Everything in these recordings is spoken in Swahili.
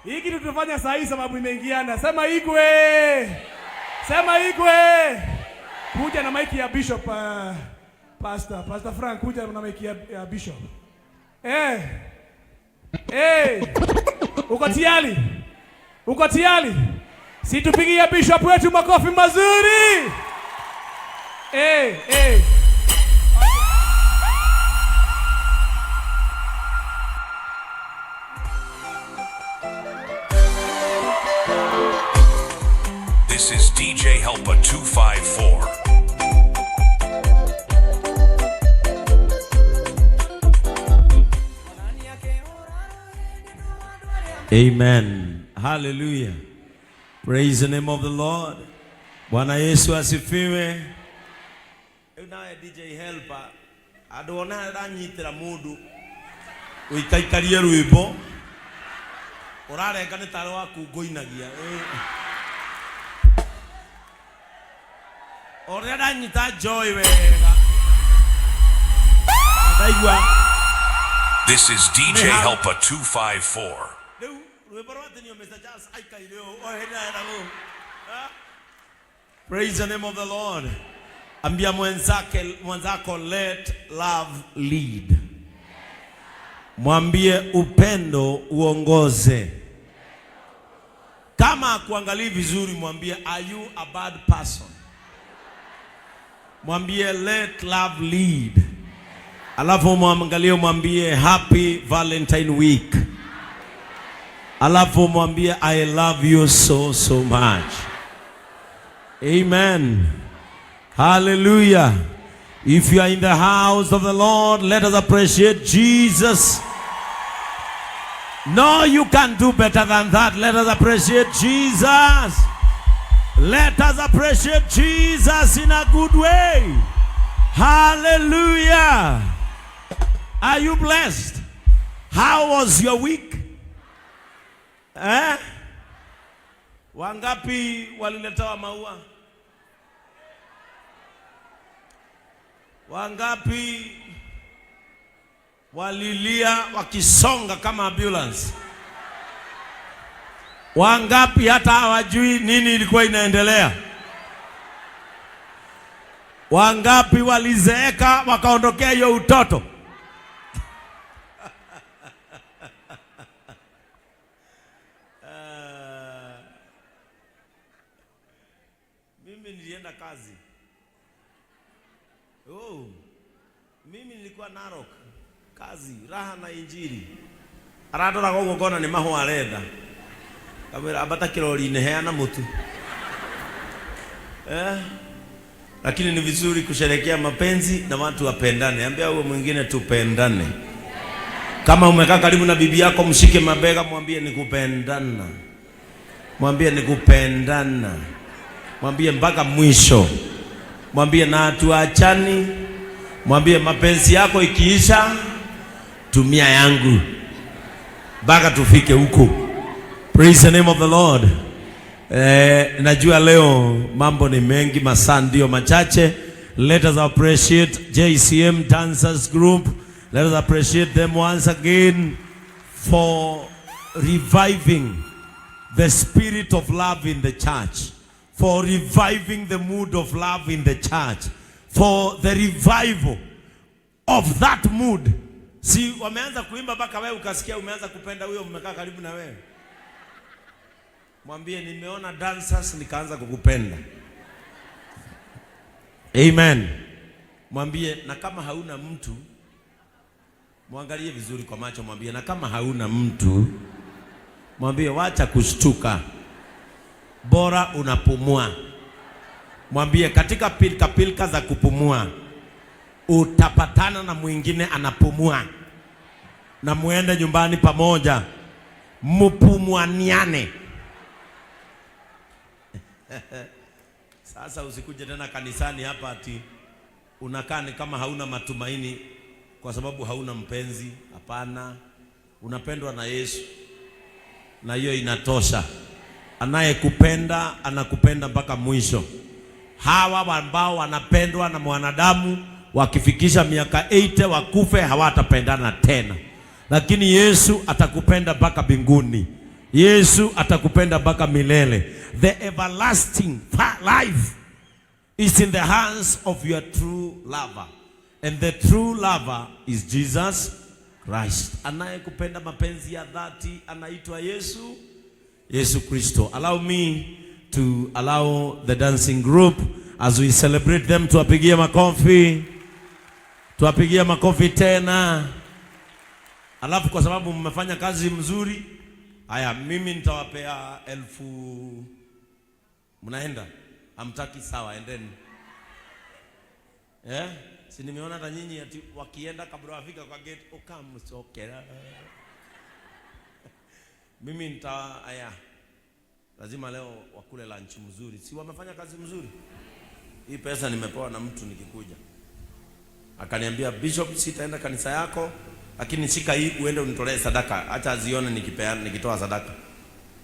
Hii kitu tunafanya saa hii sababu imeingiana. Sema igwe. Sema igwe. Kuja na mic ya Bishop Pastor Frank, kuja na mic ya Bishop. Uko tayari? Uko tayari? Si tupigie Bishop wetu makofi mazuri. This is DJ Helper 254. Amen. Hallelujah. Praise the name of the Lord. Bwana Yesu asifiwe. Unaye DJ Helper adona ranyitira mundu uikaikarie rwimbo urareka ni tare waku ngoinagia ore ranyita joy wega ndaigwa. This is DJ Helper 254. Praise the name of the Lord. Ambia mwenzako let love lead. Mwambie upendo uongoze. Kama kuangalia vizuri mwambie are you a bad person? Mwambie let love lead. Alafu mwangalie mwambie happy Valentine week. Alafu mwambie I love you so much. Amen. Hallelujah. If you are in the house of the Lord, let us appreciate Jesus. No, you can do better than that. Let us appreciate Jesus. Let us appreciate Jesus in a good way. Hallelujah. Are you blessed? How was your week? Wangapi waliletewa maua? Wangapi walilia wakisonga kama ambulance? Wangapi hata hawajui nini ilikuwa inaendelea? Wangapi walizeeka wakaondokea hiyo utoto? Mimi nilienda kazi. Mimi nilikuwa Narok. Kazi, raha na injili. Aradora gogo kona ni maho arenda. Kamera abata kirori neheana mutu. Lakini ni vizuri kusherehekea mapenzi na watu wapendane. Ambia wewe mwingine tupendane. Kama umekaa karibu na bibi yako mshike mabega mwambie nikupendana. Mwambie nikupendana. Mwambie mpaka mwisho. Mwambie na tuachani. Mwambie mapenzi yako ikiisha tumia yangu mpaka tufike huko. Praise the name of the Lord. Najua leo mambo ni mengi, masaa ndio machache. Let us appreciate JCM Dancers Group. Let us appreciate them once again for reviving the spirit of love in the church, for reviving the mood of love in the church, for the revival of that mood. Si wameanza kuimba mpaka wewe ukasikia umeanza kupenda huyo mmekaa karibu na wewe. Mwambie nimeona dancers nikaanza kukupenda. Amen. Mwambie na kama hauna mtu, muangalie vizuri kwa macho, mwambie na kama hauna mtu, mwambie wacha kushtuka, bora unapumua. Mwambie katika pilka za kupumua utapatana na mwingine anapumua, na muende nyumbani pamoja mupumuaniane. Sasa usikuje tena kanisani hapa ati unakaa ni kama hauna matumaini kwa sababu hauna mpenzi. Hapana, unapendwa na Yesu na hiyo inatosha. Anayekupenda anakupenda mpaka mwisho. Hawa ambao wanapendwa na mwanadamu wakifikisha miaka 80 wakufe hawatapendana tena, lakini Yesu atakupenda mpaka mbinguni. Yesu atakupenda mpaka milele. The everlasting life is in the hands of your true lover. And the true lover is Jesus Christ. Anayekupenda mapenzi ya dhati anaitwa Yesu Kristo. Allow me to allow the dancing group as we celebrate them, tuwapigie makofi. Tuwapigie makofi tena. Alafu kwa sababu mmefanya kazi mzuri, haya mimi nitawapea 1000. Mnaenda? Hamtaki, sawa, endeni. Si nimeona hata nyinyi ati wakienda kabla wafika kwa gate ukamsokera. Mimi haya lazima leo wakule lunch mzuri. Si wamefanya kazi mzuri? Hii pesa nimepewa na mtu nikikuja. Akaniambia, Bishop, sitaenda kanisa yako, lakini shika hii uende unitolee sadaka. Acha azione nikitoa sadaka.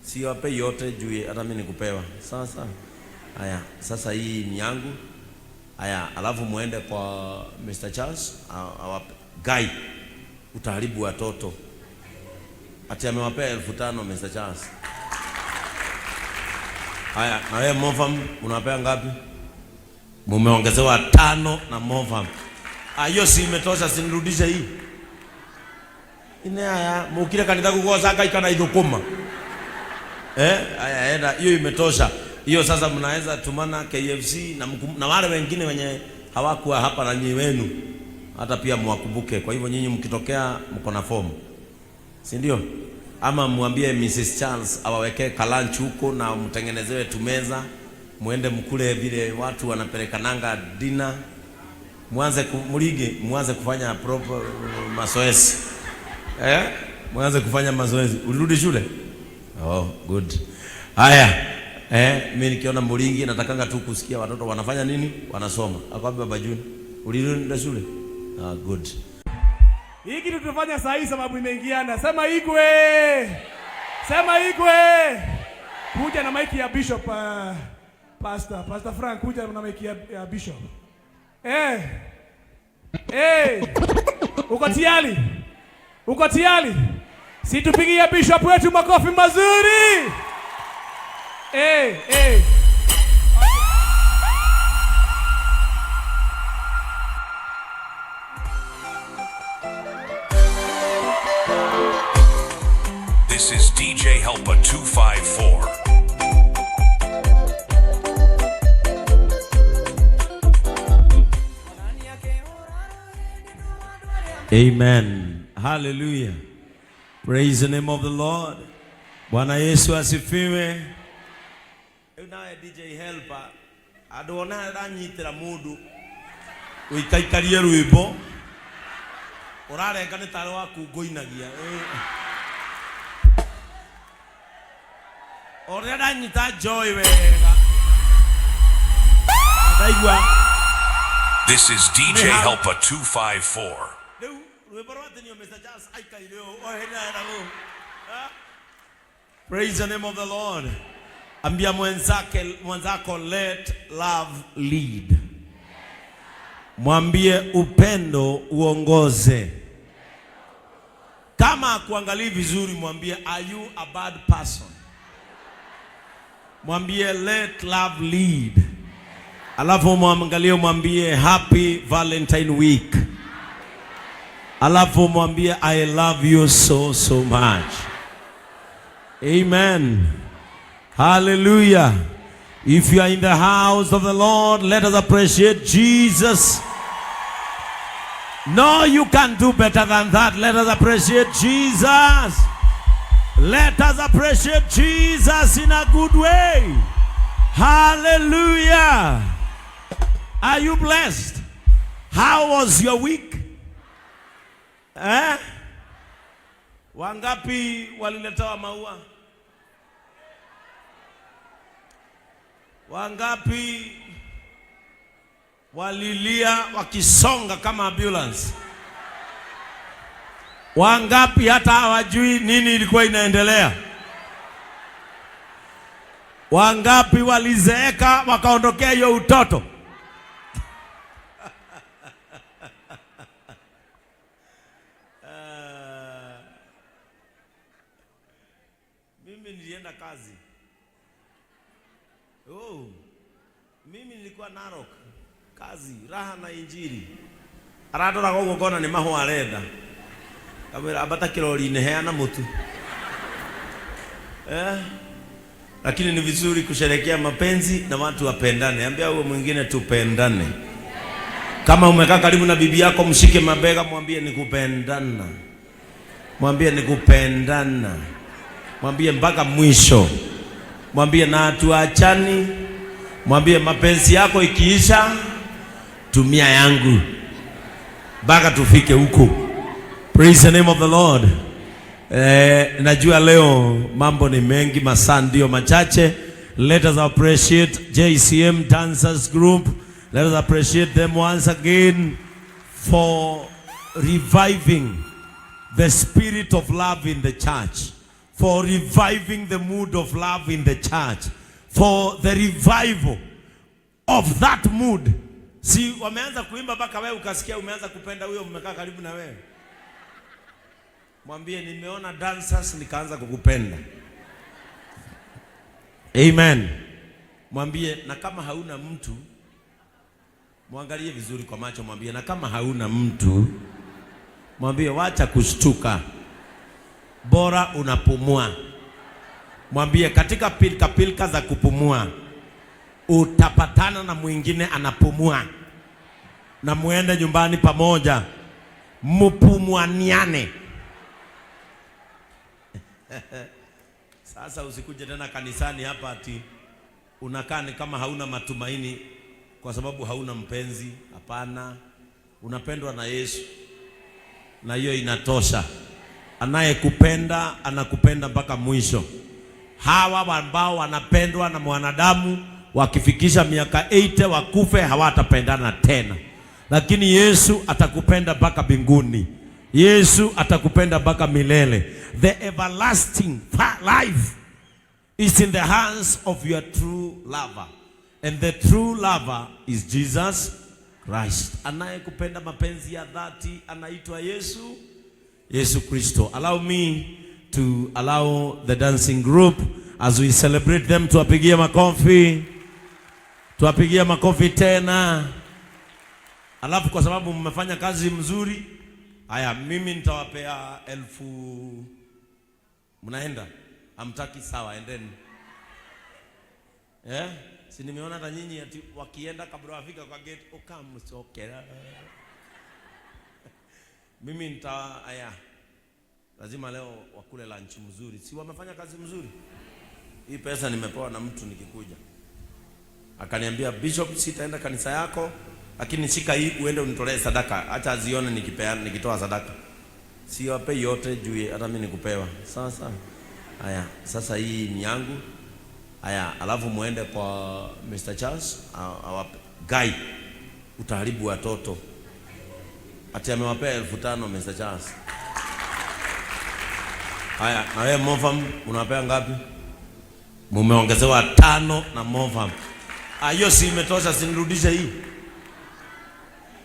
Siwape yote juu hata mimi nikupewa. Sasa haya, sasa hii ni yangu. Haya, alafu muende kwa Mr. Charles, Guy, utaharibu watoto. Ati amewapea 1500 Mr. Charles. Haya, na wewe Mofam unawapea ngapi? Mumeongezewa 5 na Mofam. Hiyo si imetosha, sinirudishe hii. Ine haya, mukire kanitha kugoza akaikana idhukuma. Haya, enda, hiyo imetosha. Hiyo sasa mnaweza tumana KFC na wale wengine wenye hawakuwa hapa na nyinyi wenu. Hata pia mwakumbuke. Kwa hivyo nyinyi mkitokea mko na form. Si ndio? Ama muambie Mrs. Charles awawekee lunch huko na mtengenezewe tumeza. Muende mkule vile watu wanapelekananga dinner. Muanze kufanya proper mazoezi. Muanze kufanya mazoezi. Ulirudi shule? Oh, good. Haya. Mimi nikiona Mulingi natakanga tu kusikia watoto wanafanya nini? Wanasoma. Akwambia Baba Juni, ulirudi shule? Good. Hiki kitu tunafanya saa hii sababu imeingiana. Sema Igwe. Sema Igwe. Kuja na mic ya Bishop Pastor Frank, kuja na mic ya Bishop. Uko tayari? Uko tayari? Si tupigie Bishop wetu makofi mazuri. This is DJ Helpa 254. Amen. Hallelujah. Praise the name of the Lord. Bwana Yesu asifiwe. Nawe DJ Helpa adona ranyitira mundu uikaikarie rwimbo urarenga ni tare waku ngoinagia ore ranyita joy wega ndaigwa. This is DJ Helpa 254. Rwimbo rwate ni Mr. Charles aikaire praise the name of the Lord. Ambia mwenzako let love lead. Mwambie upendo uongoze. Kama kuangalia vizuri mwambie are you a bad person? Mwambie let love lead. Alafu mwangalie mwambie happy Valentine week. Alafu mwambie I love you so much. Amen. Hallelujah. If you are in the house of the Lord, let us appreciate Jesus. No, you can do better than that. Let us appreciate Jesus. Let us appreciate Jesus in a good way. Hallelujah. Are you blessed? How was your week? Wangapi waliletewa maua? Wangapi walilia wakisonga kama ambulance? Wangapi hata hawajui nini ilikuwa inaendelea? Wangapi walizeeka wakaondokea hiyo utoto? Mimi nilienda kazi. Oh. Mimi nilikuwa Narok. Kazi, raha na injili. Aradora gogo kona ni maho arenda. Kamera abata kirori neheana mutu. Lakini ni vizuri kusherehekea mapenzi na watu wapendane. Ambia huyo mwingine tupendane. Kama umekaa karibu na bibi yako mshike mabega mwambie nikupendana. Mwambie nikupendana. Mwambie mpaka mwisho. Mwambie na tuachani. Mwambie mapenzi yako ikiisha tumia yangu mpaka tufike huko. Praise the name of the Lord. Najua leo mambo ni mengi, masaa ndio machache. Let us appreciate JCM Dancers Group. Let us appreciate them once again for reviving the spirit of love in the church, for reviving the mood of love in the church, for the revival of that mood. Si wameanza kuimba mpaka wewe ukasikia umeanza kupenda huyo mmekaa karibu na wewe. Mwambie nimeona dancers nikaanza kukupenda. Amen. Mwambie na kama hauna mtu, muangalie vizuri kwa macho, mwambie na kama hauna mtu, mwambie wacha kushtuka, bora unapumua. Mwambie katika pilika za kupumua utapatana na mwingine anapumua, na muende nyumbani pamoja mupumuaniane. Sasa usikuje tena kanisani hapa ati unakaa ni kama hauna matumaini kwa sababu hauna mpenzi. Hapana, unapendwa na Yesu na hiyo inatosha. Anayekupenda anakupenda mpaka mwisho. Hawa ambao wanapendwa na mwanadamu wakifikisha miaka 80 wakufe hawatapendana tena, lakini Yesu atakupenda mpaka mbinguni. Yesu atakupenda mpaka milele. The everlasting life is in the hands of your true lover, and the true lover is Jesus Christ. Anayekupenda mapenzi ya dhati anaitwa Yesu Kristo. Allow me to allow the dancing group as we celebrate them, tuwapigie makofi. Tuwapigie makofi tena. Alafu kwa sababu mmefanya kazi mzuri, haya mimi nitawapea 1000. Mnaenda? Hamtaki? Sawa, endeni. Si nimeona hata nyinyi ati wakienda kabla wafika kwa gate ukamsokera. Mimi haya lazima leo wakule lunch mzuri. Si wamefanya kazi mzuri? Hii pesa nimepewa na mtu nikikuja. Akaniambia Bishop, sitaenda kanisa yako, lakini shika hii uende unitolee sadaka. Acha azione nikitoa sadaka. Siwape yote juu hata mimi nikupewa. Sasa haya, sasa hii ni yangu. Haya, alafu muende kwa Mr. Charles awape. Guy, utaharibu watoto. Ati amewapea 1500 Mr. Charles. Haya, na wewe Mofam unapea ngapi? Mumeongezewa 5 na Mofam. Hiyo si imetosha, sinirudishe hii.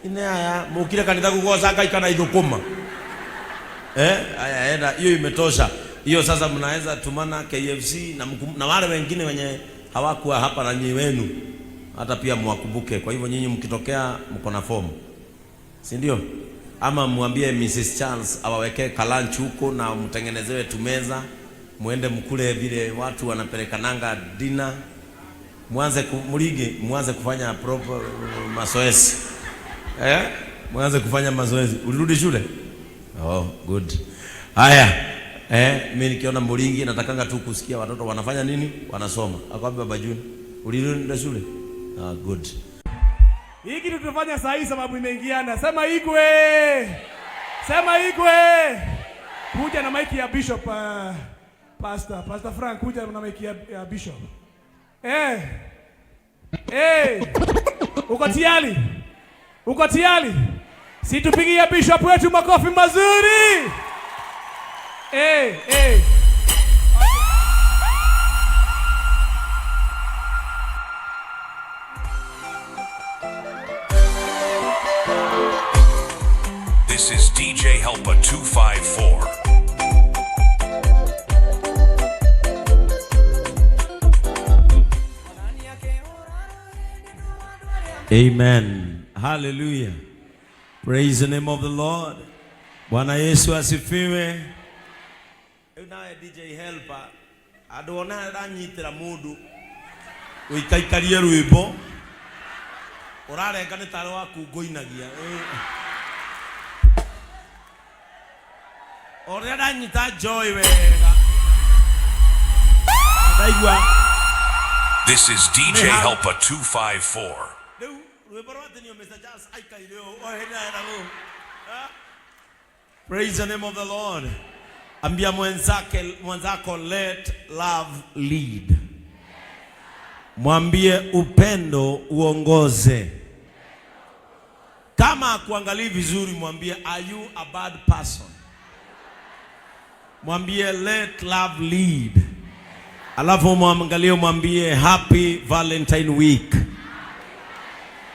Ine haya, mukire kanitha kugosa akaikana idhukuma. Haya enda, hiyo imetosha. Hiyo sasa mnaweza tumana KFC na wale wengine wenye hawakuwa hapa na nyinyi wenu. Hata pia mwakumbuke. Kwa hivyo nyinyi mkitokea mko na form. Si ndio? Ama mwambie Mrs. Charles awawekee kalanchi huko na mtengenezewe tumeza. Muende mkule vile watu wanapelekananga dinner. Mwanze kufanya proper mazoezi. Mwanze kufanya mazoezi. Ulirudi shule? Oh, good. Haya. Mimi nikiona Mulingi natakanga tu kusikia watoto wanafanya nini? Wanasoma. Akwambia Baba Juni, ulirudi shule? Good. Hii kitu tunafanya saa hii sababu imeingiana. Sema igwe. Sema igwe. Kuja na mic ya Bishop Pastor Frank, kuja na mic ya Bishop. Uko tayari? Uko tayari? Si tupigie Bishop wetu makofi mazuri. This is DJ Helper 254. Amen. Hallelujah. Praise the name of the Lord. Bwana Yesu asifiwe. Unaye DJ helper. Adona ranyitira mundu. Uikaikarie rwimbo. Urarenga ni tare waku ngoinagia. Ore ranyita joy wega. Ndaigua. This is DJ Helper 254. Praise the name of the Lord. Ambia mwenzako let love lead. Mwambie upendo uongoze. Kama kuangalia vizuri mwambie are you a bad person? Mwambie let love lead. Alafu mwangalie mwambie happy Valentine week.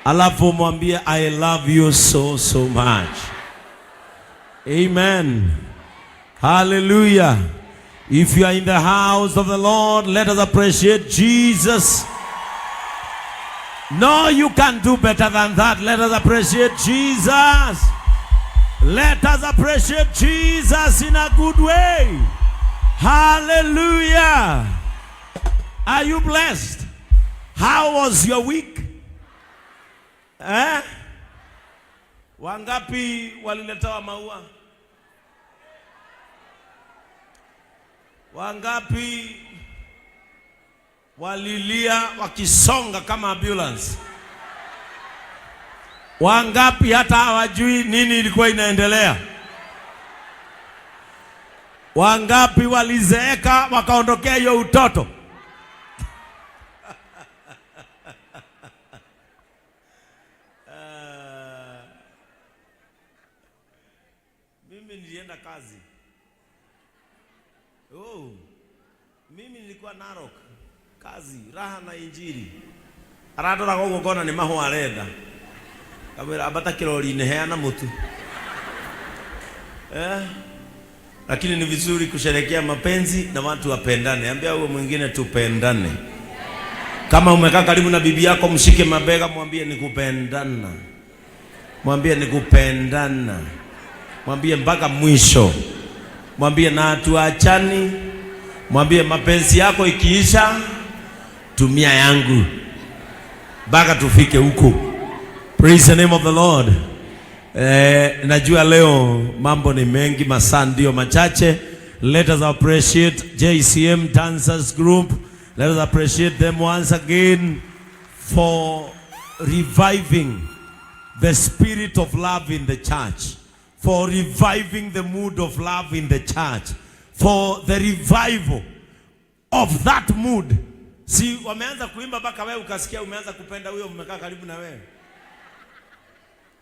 Alafu mwambie I love you so much. Amen. Hallelujah. If you are in the house of the Lord, let us appreciate Jesus. No, you can do better than that. Let us appreciate Jesus. Let us appreciate Jesus in a good way. Hallelujah. Are you blessed? How was your week? Wangapi waliletewa maua? Wangapi walilia wakisonga kama ambulance? Wangapi hata hawajui nini ilikuwa inaendelea? Wangapi walizeeka wakaondokea hiyo utoto? Mimi nilienda kazi. Mimi nilikuwa Narok. Kazi, raha na injili. Aradora gogo gona ni maho arenda. Kamera abata kirori neheana mutu. Lakini ni vizuri kusherehekea mapenzi na watu wapendane. Ambia wewe mwingine tupendane. Kama umekaa karibu na bibi yako mshike mabega mwambie nikupendana. Mwambie nikupendana. Mwambie mpaka mwisho. Mwambie na tuachani. Mwambie mapenzi yako ikiisha tumia yangu mpaka tufike huko. Praise the name of the Lord. Najua leo mambo ni mengi, masaa ndio machache. Let us appreciate JCM Dancers Group. Let us appreciate them once again for reviving the spirit of love in the church, for reviving the mood of love in the church, for the revival of that mood. Si wameanza kuimba mpaka wewe ukasikia umeanza kupenda huyo mmekaa karibu na wewe.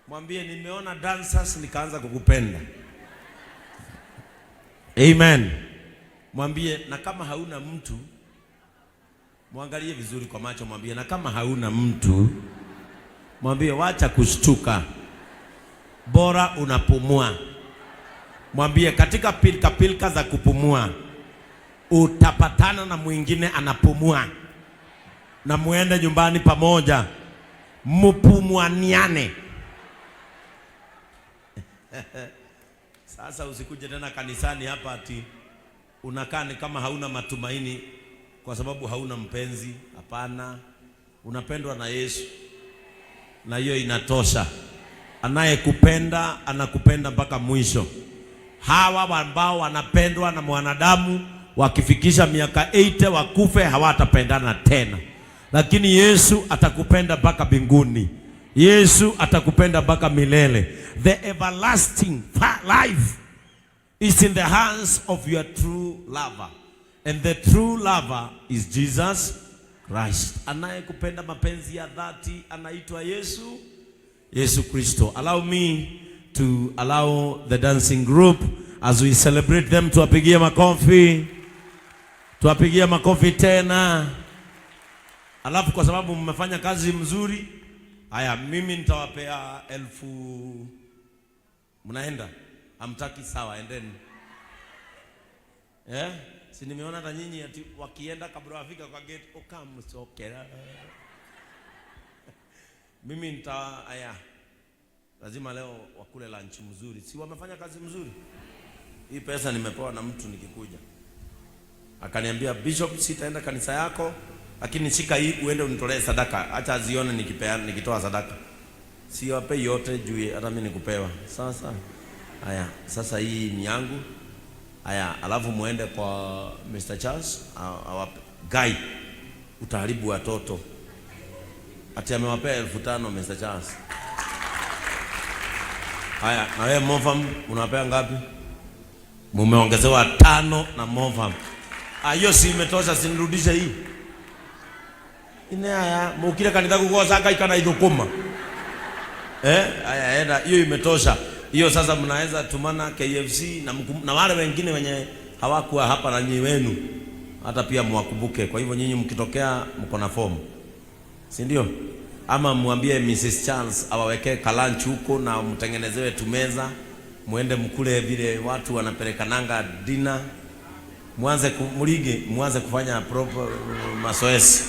Mwambie nimeona dancers nikaanza kukupenda. Amen. Mwambie na kama hauna mtu, muangalie vizuri kwa macho, mwambie na kama hauna mtu, mwambie wacha kushtuka, bora unapumua. Mwambie katika pilka za kupumua utapatana na mwingine anapumua, na muende nyumbani pamoja mupumuaniane. Sasa usikuje tena kanisani hapa ati unakaa ni kama hauna matumaini kwa sababu hauna mpenzi. Hapana, unapendwa na Yesu na hiyo inatosha. Anayekupenda anakupenda mpaka mwisho. Hawa ambao wanapendwa na mwanadamu wakifikisha miaka 80 wakufe hawatapendana tena, lakini Yesu atakupenda mpaka mbinguni. Yesu atakupenda mpaka milele. The everlasting life is in the hands of your true lover, and the true lover is Jesus Christ. Anayekupenda mapenzi ya dhati anaitwa Yesu Kristo. Allow me to allow the dancing group as we celebrate them to apigia makofi. Tuwapigia makofi tena. Alafu kwa sababu mmefanya kazi mzuri, haya mimi nitawapea 1000. Mnaenda? Hamtaki sawa, endeni. Si nimeona hata nyinyi ati wakienda kabla wafika kwa gate okam sokera. Mimi lazima leo wakule lunch mzuri. Si wamefanya kazi mzuri? Hii pesa nimepewa na mtu nikikuja. Akaniambia, Bishop, sitaenda kanisa yako, lakini shika hii uende unitolee sadaka. Acha azione nikitoa sadaka. Si wape yote juu hata mimi nikupewa. Sasa sasa hii ni yangu. Alafu muende kwa Mr. Charles awape. Guy, utaharibu watoto. Ati amewapea 1500 Mr. Charles. Na wewe Mofam unapea ngapi? Mumeongezewa 5 na Mofam. Hiyo si imetosha, sinirudishe hii. Mukire kanitha kugoza ngaikana ithukuma. Enda hiyo imetosha. Hiyo sasa mnaweza tumana KFC na wale wengine wenye hawakuwa hapa na nyinyi wenu. Hata pia mwakumbuke. Kwa hivyo nyinyi mkitokea mko na form. Si ndio? Ama mwambie Mrs. Charles awaweke kalanch huko na mtengenezewe tumeza. Muende mkule vile watu wanapelekananga dinner. Mwanze kufanya proper mazoezi.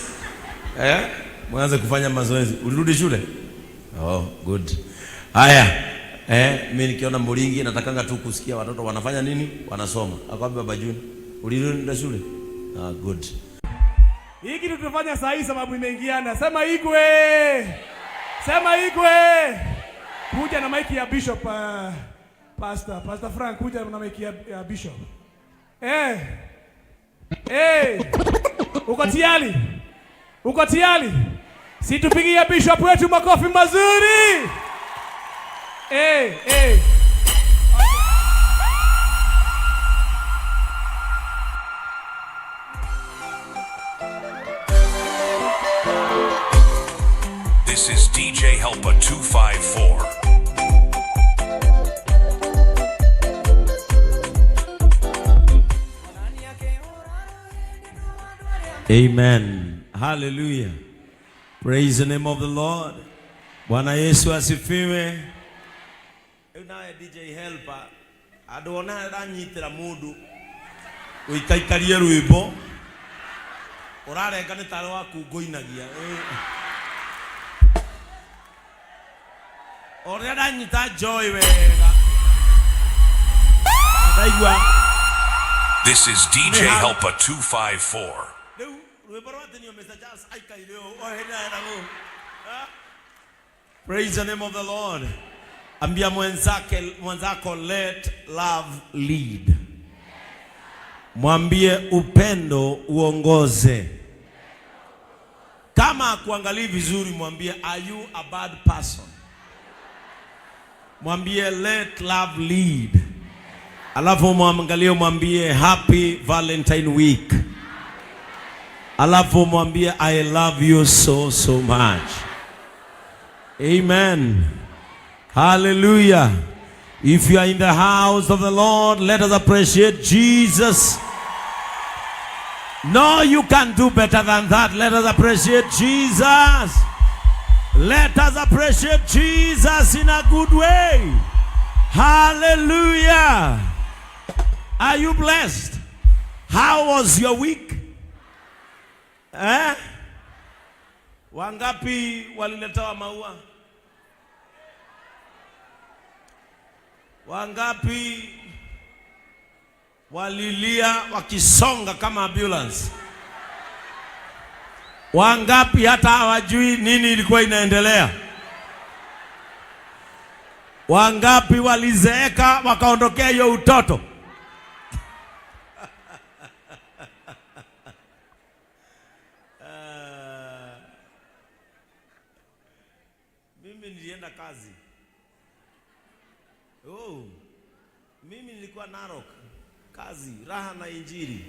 Mwanze kufanya mazoezi. Ulirudi shule? Oh, good. Mimi nikiona Muringi natakanga tu kusikia watoto wanafanya nini? Wanasoma. Akwambia Baba Juni, ulirudi shule? Good. Hiki kitu tunafanya saa hii sababu imeingiana. Sema igwe. Sema igwe. Kuja na mic ya Bishop Pastor Frank, kuja na mic ya Bishop. Uko tayari? Uko tayari? Situpigie Bishop wetu makofi mazuri. This is DJ Helper 254. Amen. Hallelujah. Praise the name of the Lord. Bwana Yesu asifiwe. Unaye DJ Helper adona ranyitira mundu uikaikarie rwimbo urarenga ni taro waku ngoinagia ore ranyita joy wega ndaigwa. This is DJ Helper 254. Praise the name of the Lord. Ambia mwenzako let love lead. Mwambie upendo uongoze. Kama kuangalia vizuri mwambie are you a bad person? Mwambie let love lead. Alafu mwangalie mwambie happy Valentine week. Alafu mwambie I love you so much. Amen. Hallelujah. If you are in the house of the Lord, let us appreciate Jesus. No, you can do better than that. Let us appreciate Jesus. Let us appreciate Jesus in a good way. Hallelujah. Are you blessed? How was your week? Wangapi waliletewa maua? Wangapi walilia wakisonga kama ambulance? Wangapi hata hawajui nini ilikuwa inaendelea? Wangapi walizeeka wakaondokea hiyo utoto? Mimi nilienda kazi. Mimi nilikuwa Narok. Kazi, raha na injili.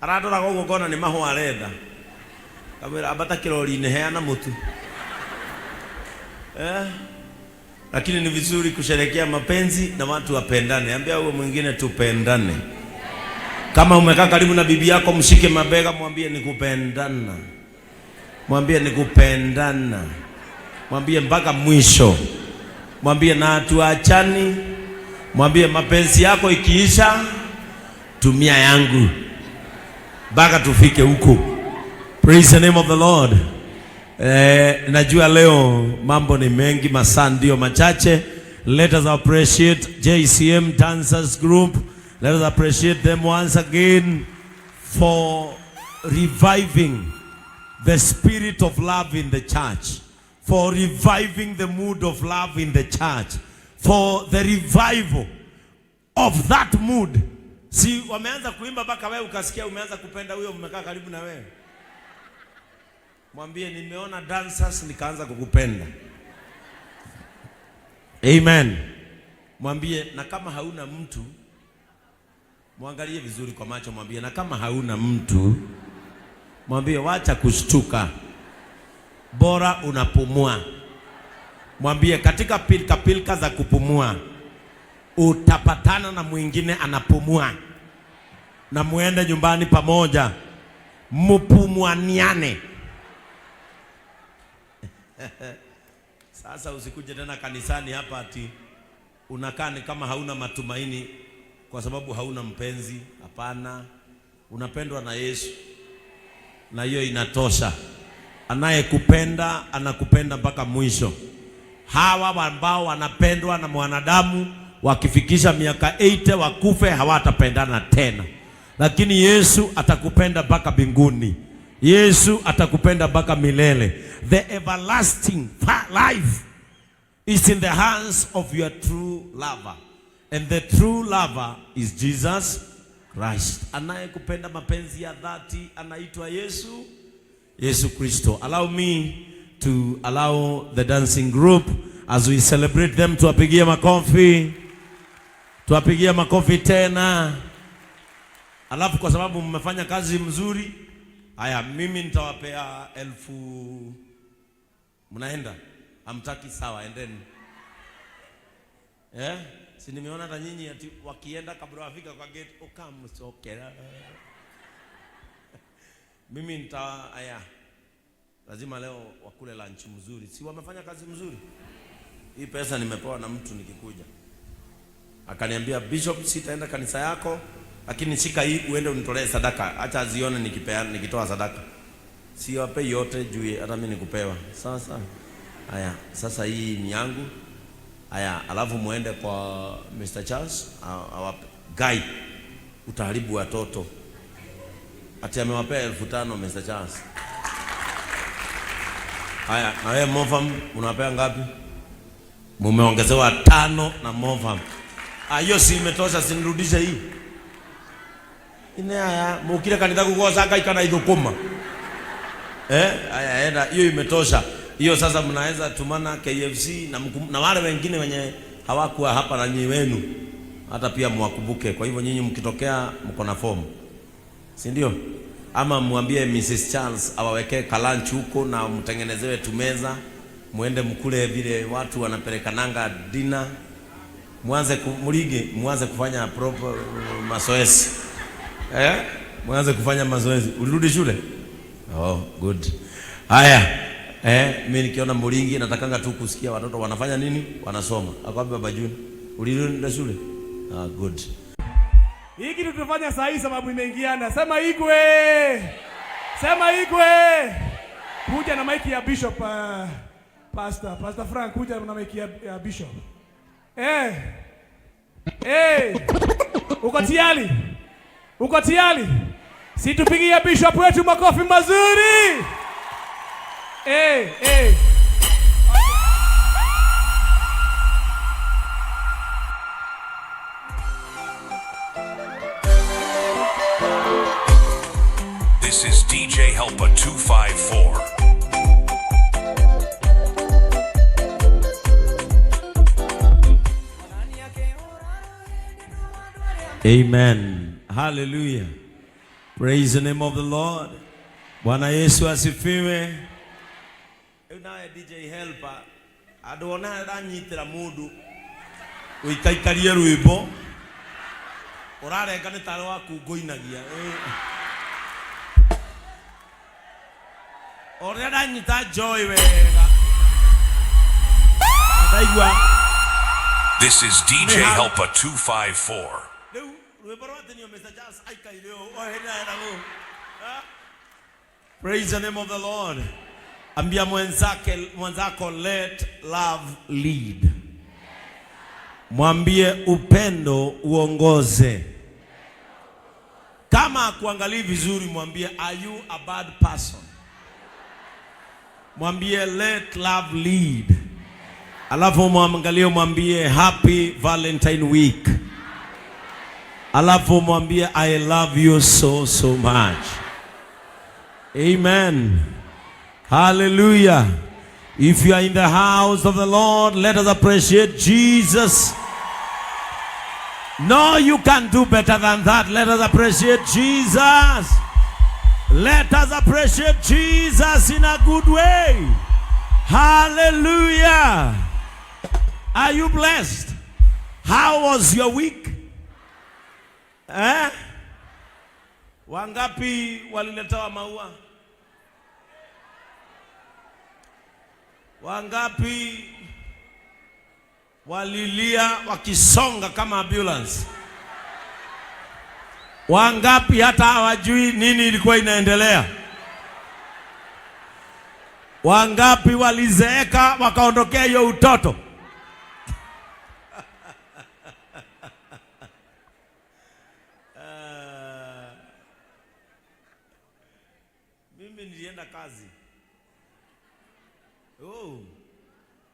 Aradora gogo gona ni maho arenda. Kamera abata kirori ne heana mutu. Lakini ni vizuri kusherehekea mapenzi na watu wapendane. Ambia wewe mwingine tupendane. Kama umekaa karibu na bibi yako mshike mabega mwambie nikupendana. Mwambie nikupendana. Mwambie mpaka mwisho. Mwambie na tuachani. Mwambie mapenzi yako ikiisha tumia yangu mpaka tufike huko. Praise the name of the Lord. Najua leo mambo ni mengi, masaa ndio machache. Let us appreciate JCM Dancers Group. Let us appreciate them once again for reviving the spirit of love in the church, for reviving the mood of love in the church, for the revival of that mood. Si wameanza kuimba mpaka wewe ukasikia umeanza kupenda huyo mmekaa karibu na wewe. Mwambie nimeona dancers nikaanza kukupenda. Amen. Mwambie na kama hauna mtu, muangalie vizuri kwa macho, mwambie na kama hauna mtu, mwambie wacha kushtuka, bora unapumua. Mwambie katika pilika za kupumua utapatana na mwingine anapumua, na muende nyumbani pamoja mupumuaniane. Sasa usikuje tena kanisani hapa ati unakaa ni kama hauna matumaini kwa sababu hauna mpenzi. Hapana, unapendwa na Yesu, na hiyo inatosha. Anayekupenda anakupenda mpaka mwisho. Hawa ambao wanapendwa na mwanadamu wakifikisha miaka 80 wakufe hawatapendana tena, lakini Yesu atakupenda mpaka mbinguni. Yesu atakupenda mpaka milele. The everlasting life is in the hands of your true lover, and the true lover is Jesus Christ. Anayekupenda mapenzi ya dhati anaitwa Yesu Kristo. Allow me to allow the dancing group as we celebrate them, tuwapigie makofi tena. Alafu kwa sababu mmefanya kazi mzuri, haya mimi nitawapea 1000. Mnaenda? Hamtaki? Sawa, endeni. Si nimeona hata nyinyi ati wakienda kabla wafika kwa gate, okay. Mimi haya lazima leo wakule lunch mzuri. Si wamefanya kazi mzuri? Hii pesa nimepewa na mtu nikikuja. Akaniambia, Bishop, sitaenda kanisa yako, lakini shika hii uende unitolee sadaka. Acha azione nikitoa sadaka. Si wape yote juu hata mimi nikupewa. Sasa haya, sasa hii ni yangu. Haya, alafu muende kwa Mr. Charles, awape. Guy, utaharibu watoto. Ati amewapea 1500 Mr. Charles. Haya, na wewe Mofam unapea ngapi? Mumeongezewa 5 na Mofam. Hiyo si imetosha, sinirudishe hii. Haya, mukire kanitha kugosa akaikana idhukuma. Haya, enda, hiyo imetosha. Hiyo sasa mnaweza tumana KFC na wale wengine wenye hawakuwa hapa na nyinyi wenu, hata pia mwakumbuke. Kwa hivyo nyinyi mkitokea mko na form, si ndio? Ama mwambie Mrs. Charles awawekee kalanchi huko na mtengenezewe tumeza, muende mkule vile watu wanapelekananga dinner. Mwanze kufanya proper mazoezi. Mwanze kufanya mazoezi. Ulirudi shule? Oh, good. Haya, mimi nikiona Mulingi natakanga tu kusikia watoto wanafanya nini? Wanasoma. Akwambia Baba Juni, ulirudi shule? Good. Hii kitu tunafanya saa hii sababu imeingiana. Sema Igwe. Sema Igwe. Kuja na mic ya Bishop Pastor Frank, kuja na mic ya Bishop. Uko tayari? Uko tayari? Si tupigie Bishop wetu makofi mazuri. This is DJ Helper 254. Amen. Hallelujah. Praise the name of the Lord. Bwana Yesu asifiwe. Unaye DJ Helper adona ranyitira mundu uikaikarie rwimbo urarenga ni tare waku ngoinagia ore ranyita joy wega ndaigua. This is DJ Helper 254. Praise the name of the Lord. Ambia mwenzako let love lead. Mwambie upendo uongoze. Kama kuangalia vizuri mwambie are you a bad person? Mwambie let love lead. Alafu mwangalie mwambie happy Valentine week. Alafu mwambie I love you so much. Amen. Hallelujah. If you are in the house of the Lord, let us appreciate Jesus. No, you can do better than that. Let us appreciate Jesus. Let us appreciate Jesus in a good way. Hallelujah. Are you blessed? How was your week? Wangapi waliletewa maua? Wangapi walilia wakisonga kama ambulance? Wangapi hata hawajui nini ilikuwa inaendelea? Wangapi walizeeka wakaondokea hiyo utoto? Mimi nilienda kazi.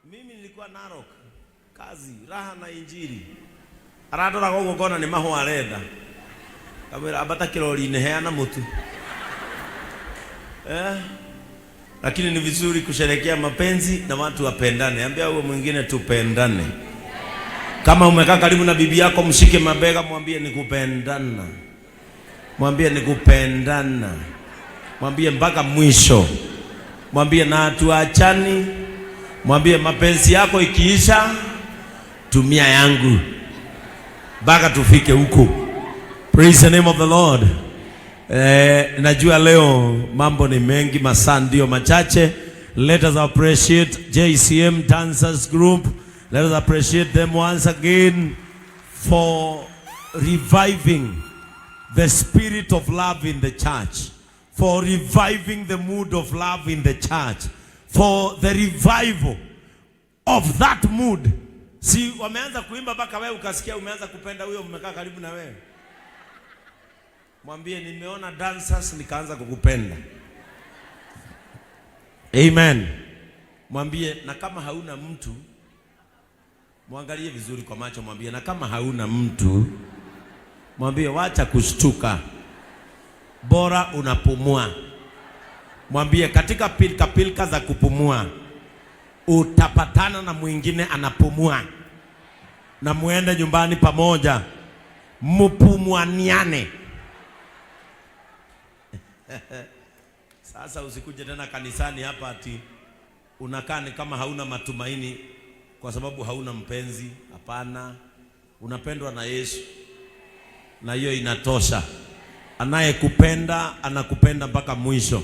Mimi nilikuwa Narok. Kazi, raha na injili. Aradora gogo gona ni mahwa reda. Kamera abata kirori ne heana mutu. Lakini ni vizuri kusherehekea mapenzi na watu wapendane. Ambia wewe mwingine tupendane. Kama umekaa karibu na bibi yako mshike mabega mwambie nikupendana. Mwambie nikupendana. Mwambie mpaka mwisho. Mwambie na tuachani. Mwambie mapenzi yako ikiisha tumia yangu mpaka tufike huko. Praise the name of the Lord. Najua leo mambo ni mengi, masaa ndio machache. Let us appreciate JCM Dancers Group. Let us appreciate them once again for reviving the spirit of love in the church, for reviving the mood of love in the church, for the revival of that mood. Si wameanza kuimba mpaka wewe ukasikia umeanza kupenda huyo mmekaa karibu na wewe. Mwambie nimeona dancers nikaanza kukupenda. Amen. Mwambie na kama hauna mtu, muangalie vizuri kwa macho mwambie na kama hauna mtu, mwambie wacha kushtuka. Bora unapumua. Mwambie katika pilka za kupumua utapatana na mwingine anapumua. Na muende nyumbani pamoja. Mupumuaniane. Sasa usikuje tena kanisani hapa ati unakaa ni kama hauna matumaini kwa sababu hauna mpenzi. Hapana. Unapendwa na Yesu. Na hiyo inatosha. Anayekupenda anakupenda mpaka mwisho.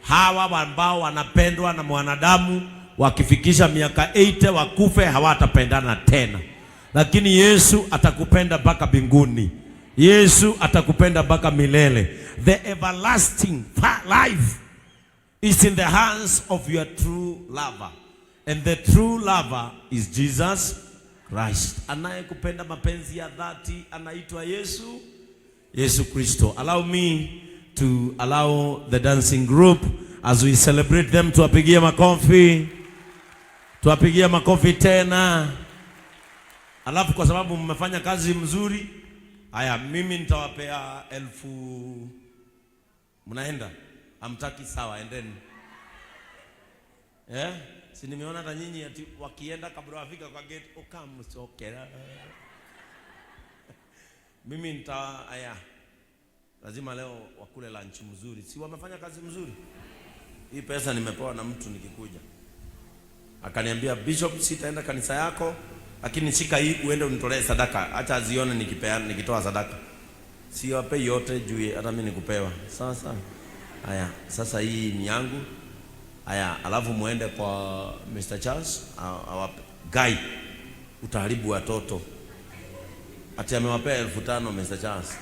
Hawa ambao wanapendwa na mwanadamu wakifikisha miaka 80 wakufe hawatapendana tena. Lakini Yesu atakupenda mpaka mbinguni. Yesu atakupenda mpaka milele. The everlasting life is in the hands of your true lover. And the true lover is Jesus Christ. Anayekupenda mapenzi ya dhati anaitwa Yesu Kristo. Allow me to allow the dancing group as we celebrate them to apigie makofi. Tuwapigie makofi tena. Alafu kwa sababu mmefanya kazi mzuri, haya mimi nitawapea 1000. Mnaenda? Hamtaki sawa, endeni. Si nimeona hata nyinyi ati wakienda kabla wafika kwa gate ukamsokera. Mimi haya lazima leo wakule lunch mzuri. Si wamefanya kazi mzuri? Hii pesa nimepewa na mtu nikikuja. Akaniambia Bishop, sitaenda kanisa yako, lakini shika hii uende unitolee sadaka. Acha azione nikitoa sadaka. Si wape yote juu hata mimi nikupewa. Sasa haya, sasa hii ni yangu. Haya, alafu muende kwa Mr. Charles, Guy, utaharibu watoto. Ati amewapea 1500 Mr. Charles.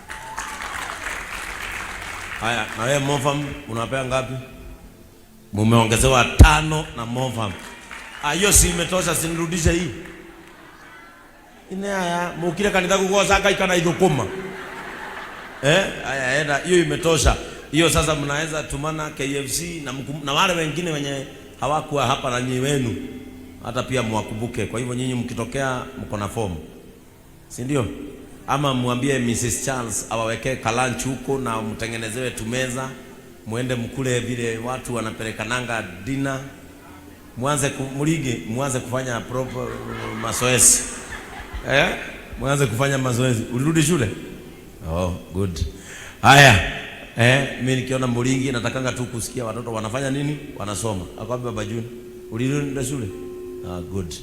Haya, na wewe Mofam unapea ngapi? Mumeongezewa 5 na Movam. Hiyo si imetosha, sinirudishe hii. Ine haya mukire kanitha kugoza ngai kana ithukuma. Haya enda, hiyo imetosha. Hiyo sasa mnaweza tumana KFC na wale wengine wenye hawakuwa hapa na nyinyi wenu. Hata pia mwakumbuke. Kwa hivyo nyinyi mkitokea mko na form. Si ndio? Ama mwambie Mrs. Charles awawekee kalanchi huko na mtengenezewe tumeza. Muende mkule vile watu wanapelekananga dinner. Mwanze kufanya proper mazoezi. Mwanze kufanya mazoezi. Ulirudi shule? Oh, good. Haya. Mimi nikiona Muringi natakanga tu kusikia watoto wanafanya nini? Wanasoma. Akwambia Baba Juni, ulirudi shule? Good.